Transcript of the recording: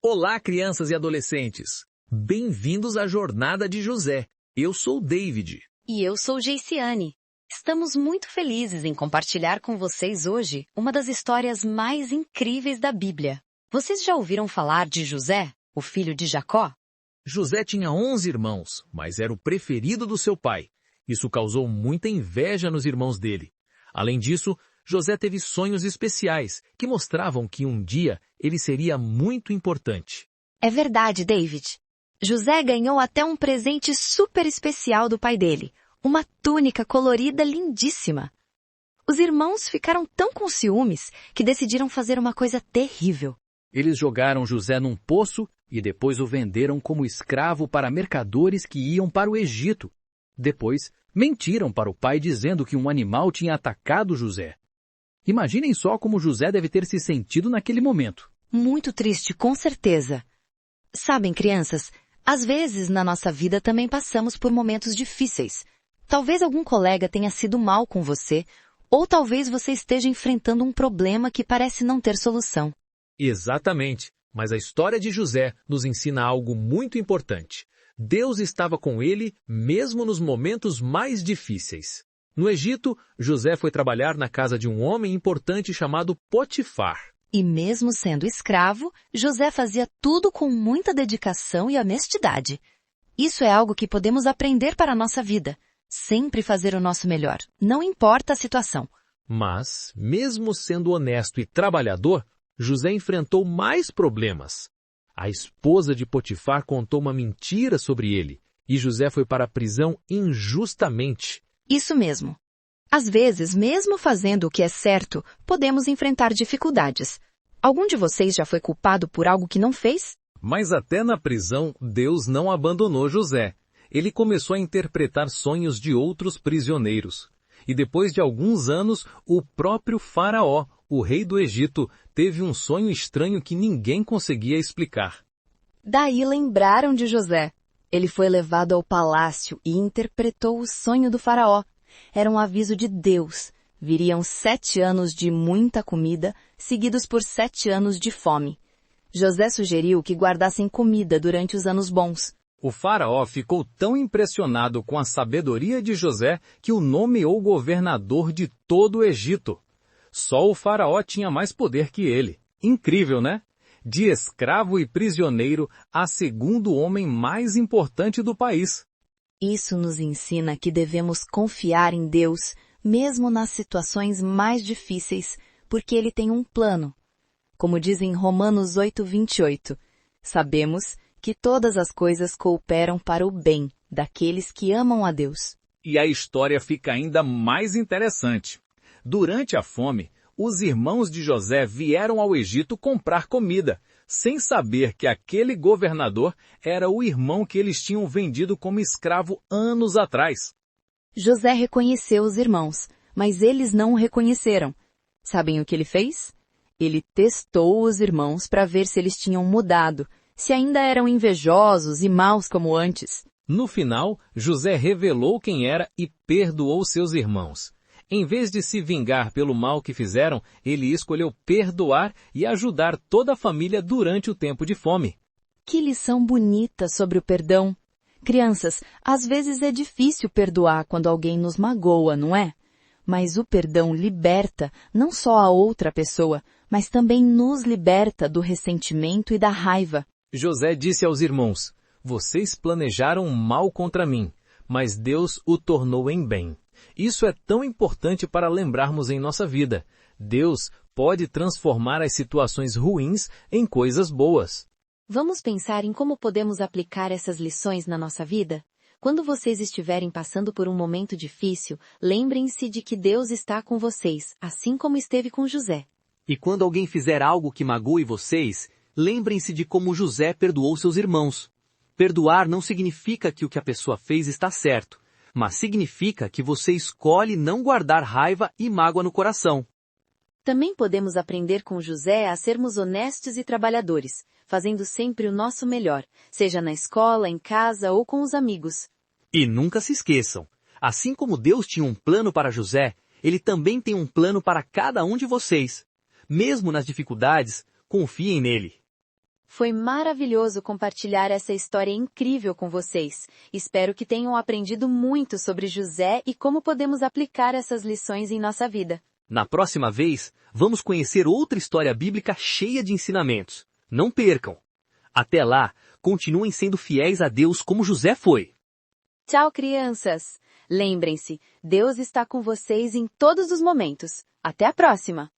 Olá, crianças e adolescentes! Bem-vindos à Jornada de José. Eu sou o David. E eu sou Geiciane. Estamos muito felizes em compartilhar com vocês hoje uma das histórias mais incríveis da Bíblia. Vocês já ouviram falar de José, o filho de Jacó? José tinha 11 irmãos, mas era o preferido do seu pai. Isso causou muita inveja nos irmãos dele. Além disso, José teve sonhos especiais que mostravam que um dia ele seria muito importante. É verdade, David. José ganhou até um presente super especial do pai dele, uma túnica colorida lindíssima. Os irmãos ficaram tão com ciúmes que decidiram fazer uma coisa terrível. Eles jogaram José num poço e depois o venderam como escravo para mercadores que iam para o Egito. Depois, mentiram para o pai dizendo que um animal tinha atacado José. Imaginem só como José deve ter se sentido naquele momento. Muito triste, com certeza. Sabem, crianças, às vezes na nossa vida também passamos por momentos difíceis. Talvez algum colega tenha sido mal com você, ou talvez você esteja enfrentando um problema que parece não ter solução. Exatamente, mas a história de José nos ensina algo muito importante. Deus estava com ele mesmo nos momentos mais difíceis. No Egito, José foi trabalhar na casa de um homem importante chamado Potifar. E mesmo sendo escravo, José fazia tudo com muita dedicação e honestidade. Isso é algo que podemos aprender para a nossa vida. Sempre fazer o nosso melhor, não importa a situação. Mas, mesmo sendo honesto e trabalhador, José enfrentou mais problemas. A esposa de Potifar contou uma mentira sobre ele, e José foi para a prisão injustamente. Isso mesmo. Às vezes, mesmo fazendo o que é certo, podemos enfrentar dificuldades. Algum de vocês já foi culpado por algo que não fez? Mas até na prisão, Deus não abandonou José. Ele começou a interpretar sonhos de outros prisioneiros. E depois de alguns anos, o próprio Faraó, o rei do Egito, teve um sonho estranho que ninguém conseguia explicar. Daí lembraram de José. Ele foi levado ao palácio e interpretou o sonho do faraó. Era um aviso de Deus. Viriam 7 anos de muita comida, seguidos por 7 anos de fome. José sugeriu que guardassem comida durante os anos bons. O faraó ficou tão impressionado com a sabedoria de José que o nomeou governador de todo o Egito. Só o faraó tinha mais poder que ele. Incrível, né? De escravo e prisioneiro a segundo homem mais importante do país. Isso nos ensina que devemos confiar em Deus, mesmo nas situações mais difíceis, porque Ele tem um plano. Como diz em Romanos 8:28, sabemos que todas as coisas cooperam para o bem daqueles que amam a Deus. E a história fica ainda mais interessante. Durante a fome, os irmãos de José vieram ao Egito comprar comida, sem saber que aquele governador era o irmão que eles tinham vendido como escravo anos atrás. José reconheceu os irmãos, mas eles não o reconheceram. Sabem o que ele fez? Ele testou os irmãos para ver se eles tinham mudado, se ainda eram invejosos e maus como antes. No final, José revelou quem era e perdoou seus irmãos. Em vez de se vingar pelo mal que fizeram, ele escolheu perdoar e ajudar toda a família durante o tempo de fome. Que lição bonita sobre o perdão. Crianças, às vezes é difícil perdoar quando alguém nos magoa, não é? Mas o perdão liberta não só a outra pessoa, mas também nos liberta do ressentimento e da raiva. José disse aos irmãos, vocês planejaram mal contra mim, mas Deus o tornou em bem. Isso é tão importante para lembrarmos em nossa vida. Deus pode transformar as situações ruins em coisas boas. Vamos pensar em como podemos aplicar essas lições na nossa vida? Quando vocês estiverem passando por um momento difícil, lembrem-se de que Deus está com vocês, assim como esteve com José. E quando alguém fizer algo que magoe vocês, lembrem-se de como José perdoou seus irmãos. Perdoar não significa que o que a pessoa fez está certo, mas significa que você escolhe não guardar raiva e mágoa no coração. Também podemos aprender com José a sermos honestos e trabalhadores, fazendo sempre o nosso melhor, seja na escola, em casa ou com os amigos. E nunca se esqueçam, assim como Deus tinha um plano para José, Ele também tem um plano para cada um de vocês. Mesmo nas dificuldades, confiem nele. Foi maravilhoso compartilhar essa história incrível com vocês. Espero que tenham aprendido muito sobre José e como podemos aplicar essas lições em nossa vida. Na próxima vez, vamos conhecer outra história bíblica cheia de ensinamentos. Não percam! Até lá, continuem sendo fiéis a Deus como José foi. Tchau, crianças! Lembrem-se, Deus está com vocês em todos os momentos. Até a próxima!